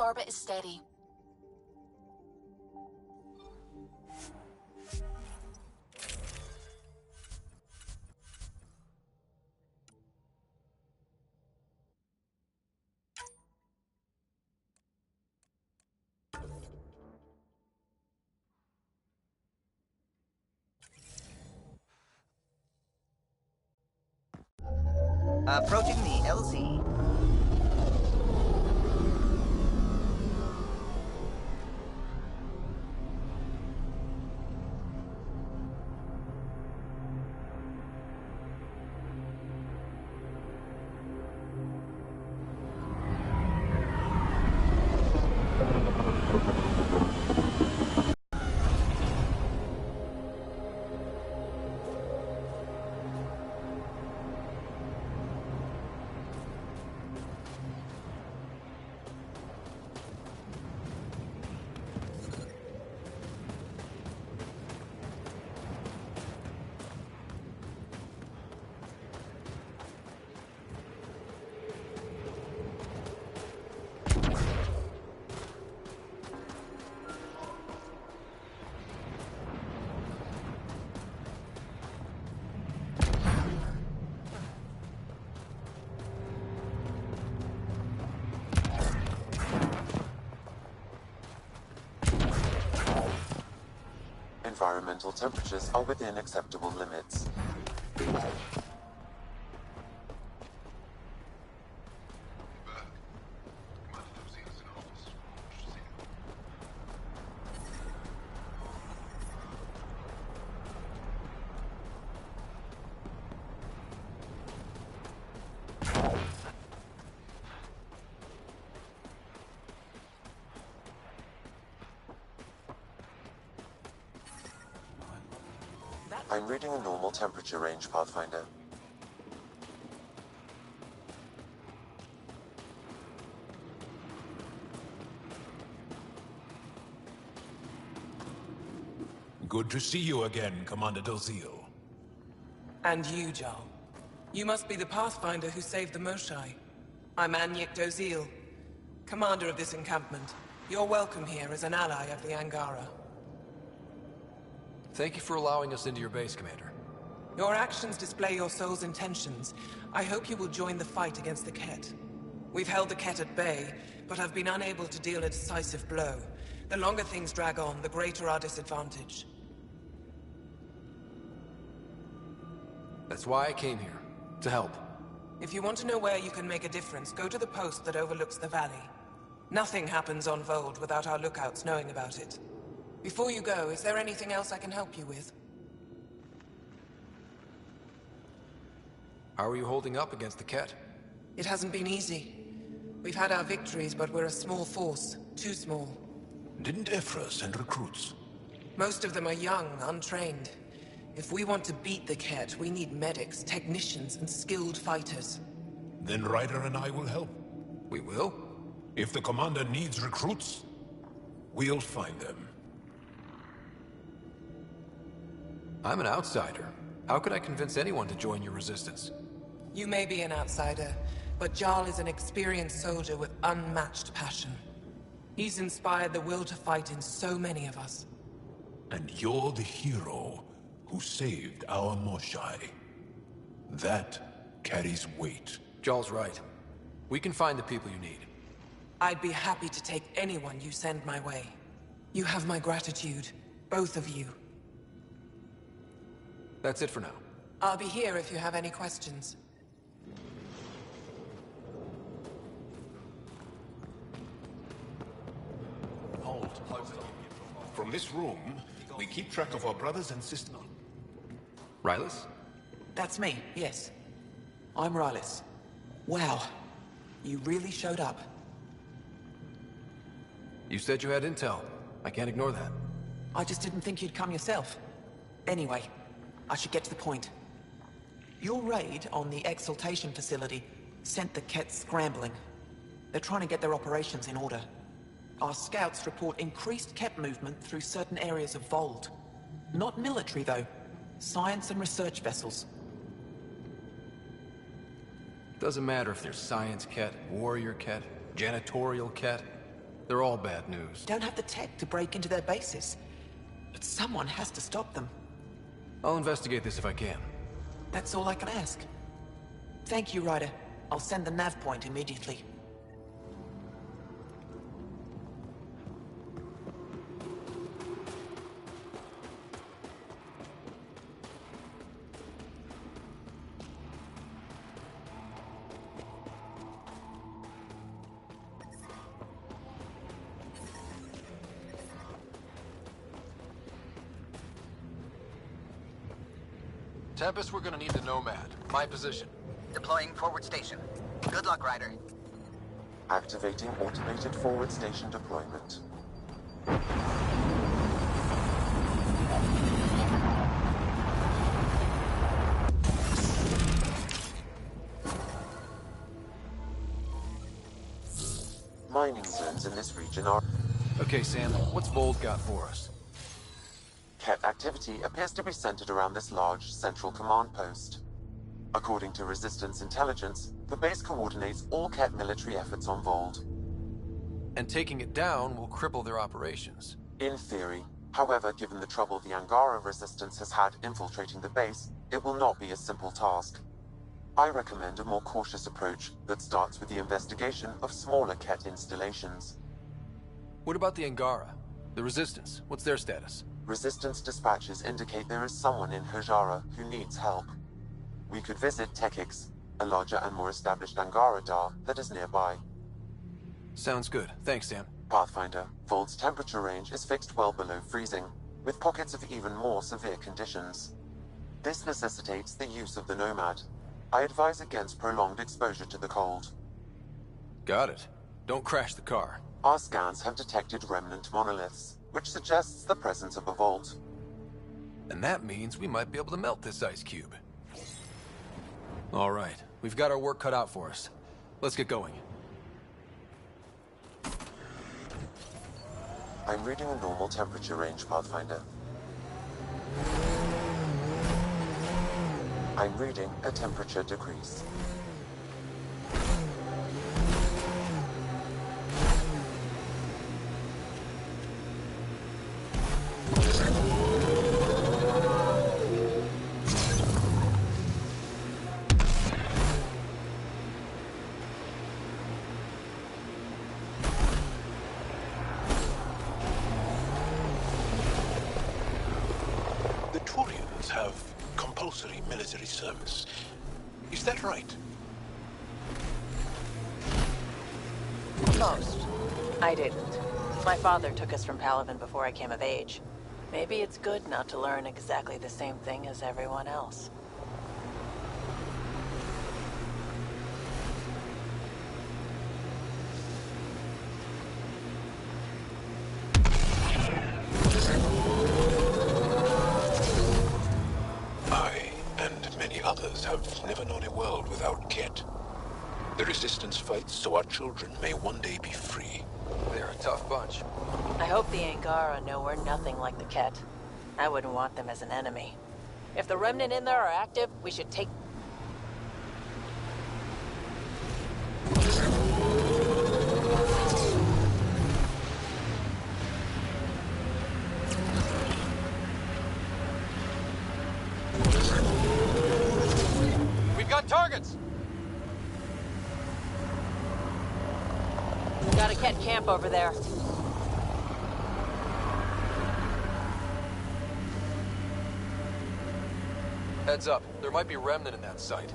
orbit is steady. Approaching the LZ. Environmental temperatures are within acceptable limits. I'm reading a normal temperature range, Pathfinder. Good to see you again, Commander Dozil. And you, Jarl. You must be the Pathfinder who saved the Moshai. I'm Anyek Dozil, commander of this encampment. You're welcome here as an ally of the Angara. Thank you for allowing us into your base, Commander. Your actions display your soul's intentions. I hope you will join the fight against the Ket. We've held the Ket at bay, but have been unable to deal a decisive blow. The longer things drag on, the greater our disadvantage. That's why I came here. To help. If you want to know where you can make a difference, go to the post that overlooks the valley. Nothing happens on Vold without our lookouts knowing about it. Before you go, is there anything else I can help you with? How are you holding up against the Ket? It hasn't been easy. We've had our victories, but we're a small force. Too small. Didn't Ephra send recruits? Most of them are young, untrained. If we want to beat the Ket, we need medics, technicians, and skilled fighters. Then Ryder and I will help. We will? If the commander needs recruits, we'll find them. I'm an outsider. How could I convince anyone to join your resistance? You may be an outsider, but Jarl is an experienced soldier with unmatched passion. He's inspired the will to fight in so many of us. And you're the hero who saved our Moshai. That carries weight. Jarl's right. We can find the people you need. I'd be happy to take anyone you send my way. You have my gratitude, both of you. That's it for now. I'll be here if you have any questions. Hold. From this room, we keep track of our brothers and sisters. Rylus? That's me, yes. I'm Rylus. Wow. You really showed up. You said you had intel. I can't ignore that. I just didn't think you'd come yourself. Anyway, I should get to the point. Your raid on the Exaltation facility sent the Ket scrambling. They're trying to get their operations in order. Our scouts report increased Ket movement through certain areas of Vold. Not military, though. Science and research vessels. Doesn't matter if they're science Ket, warrior Ket, janitorial Ket. They're all bad news. Don't have the tech to break into their bases. But someone has to stop them. I'll investigate this if I can. That's all I can ask. Thank you, Ryder. I'll send the nav point immediately. Tempest, we're gonna need the Nomad. My position. Deploying forward station. Good luck, Ryder. Activating automated forward station deployment. Mining zones in this region are... Okay, Sam, what's Vold got for us? Ket activity appears to be centered around this large central command post. According to Resistance intelligence, the base coordinates all Ket military efforts on Vold. And taking it down will cripple their operations. In theory. However, given the trouble the Angara Resistance has had infiltrating the base, it will not be a simple task. I recommend a more cautious approach that starts with the investigation of smaller Ket installations. What about the Angara? The Resistance, what's their status? Resistance dispatches indicate there is someone in Hajara who needs help. We could visit Tekix, a larger and more established Angara Dar that is nearby. Sounds good. Thanks, Sam. Pathfinder, Vold's temperature range is fixed well below freezing, with pockets of even more severe conditions. This necessitates the use of the Nomad. I advise against prolonged exposure to the cold. Got it. Don't crash the car. Our scans have detected remnant monoliths, which suggests the presence of a vault. And that means we might be able to melt this ice cube. All right, we've got our work cut out for us. Let's get going. I'm reading a normal temperature range, Pathfinder. I'm reading a temperature decrease. The Turians have compulsory military service. Is that right? Most. I didn't. My father took us from Palaven before I came of age. Maybe it's good not to learn exactly the same thing as everyone else. I and many others have never known a world without Ket. The Resistance fights so our children may one day be free. They're a tough bunch. I hope the Angara know we're nothing like the Ket. I wouldn't want them as an enemy. If the Remnant in there are active, we should take... We've got targets! Got a Ket camp over there. Heads up, there might be Remnant in that site.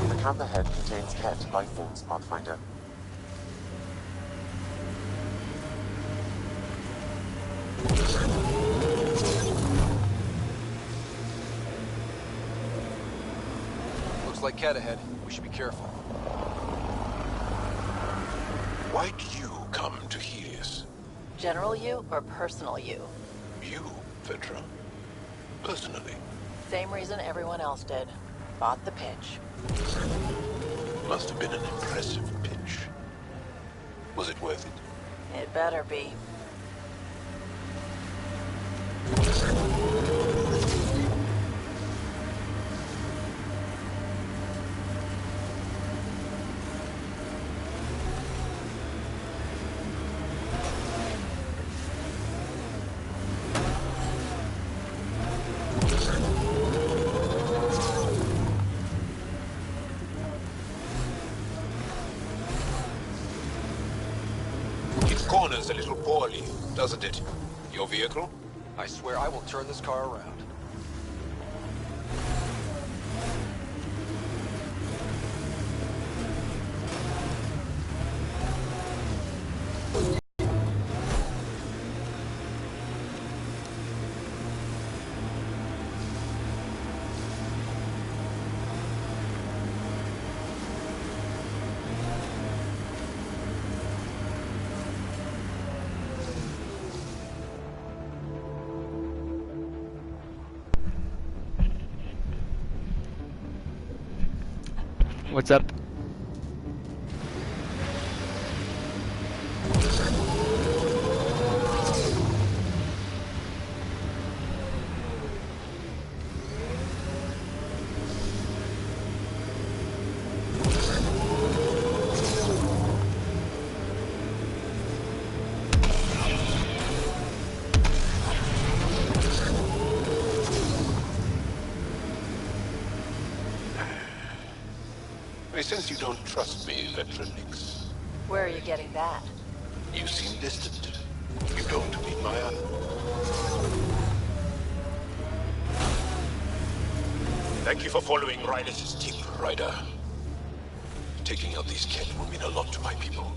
The camp ahead contains Ket life forms, Pathfinder. Looks like Ket ahead. We should be careful. Why'd you come to Helios? General you or personal you? You, Vetra. Personally. Same reason everyone else did. Bought the pitch. Must have been an impressive pitch. Was it worth it? It better be. Corners a little poorly, doesn't it? Your vehicle? I swear I will turn this car around. What's up? I sense you don't trust me, Veteranix. Where are you getting that? You seem distant. You don't meet my eye. Thank you for following Rydus' tip, Ryder. Taking out these Ket will mean a lot to my people.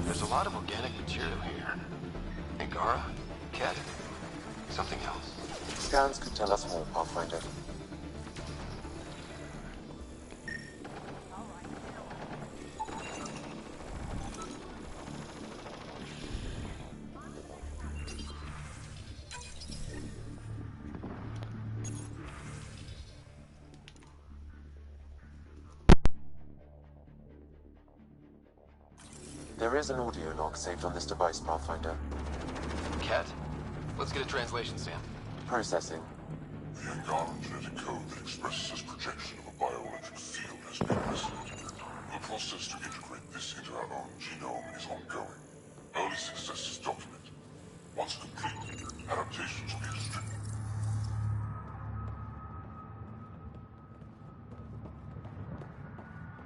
There's a lot of organic material here. Angara? Ket? Something else? Scans could tell us more, Pathfinder. There is an audio log saved on this device, Pathfinder. Ket? Let's get a translation, Sam. Processing. The Angara genetic code that expresses this projection of a bioelectric field has been listened. The process to integrate this into our own genome is ongoing. Early success is documented. Once complete, adaptations will be distributed.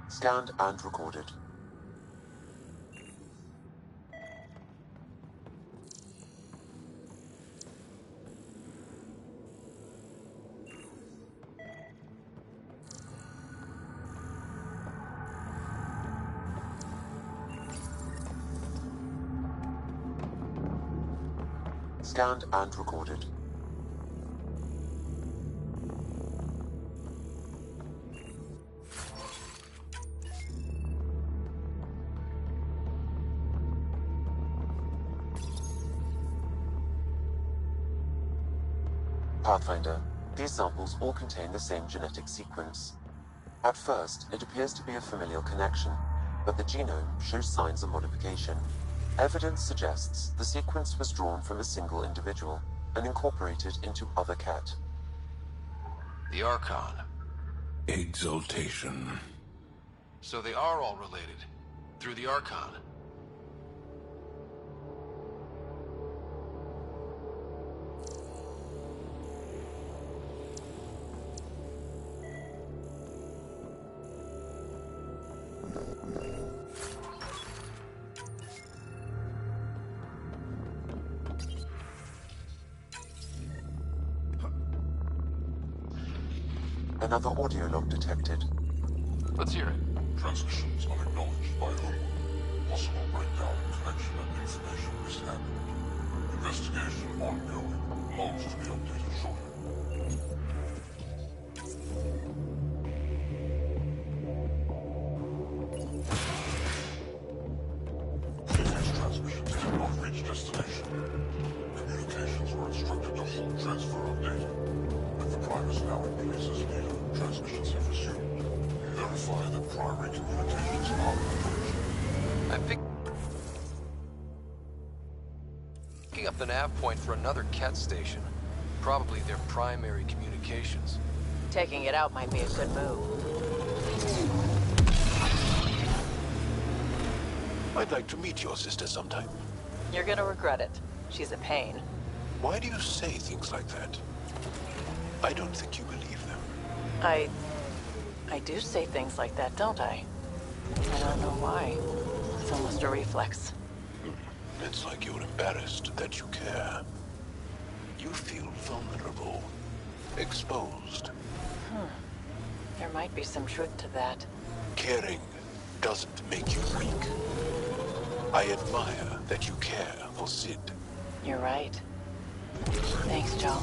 Scanned and recorded. Scanned and recorded. Pathfinder, these samples all contain the same genetic sequence. At first, it appears to be a familial connection, but the genome shows signs of modification. Evidence suggests the sequence was drawn from a single individual and incorporated into other Ket. The Archon. Exaltation. So they are all related. Through the Archon. Another audio log detected. Let's hear it. Transmissions unacknowledged by whom? Possible breakdown in connection and information mishandled. Investigation ongoing. Logs to be updated shortly. Previous transmissions did not reach destination. Communications were instructed to halt transfer of data. With the Primus now in place as leader, transmissions have resumed. Verify that primary communications are operational. I'm picking up the nav point for another Ket station. Probably their primary communications. Taking it out might be a good move. I'd like to meet your sister sometime. You're gonna regret it. She's a pain. Why do you say things like that? I don't think you believe them. I do say things like that, don't I? I don't know why. It's almost a reflex. It's like you're embarrassed that you care. You feel vulnerable, exposed. There might be some truth to that. Caring doesn't make you weak. I admire that you care for Sid. You're right. Thanks, Joe.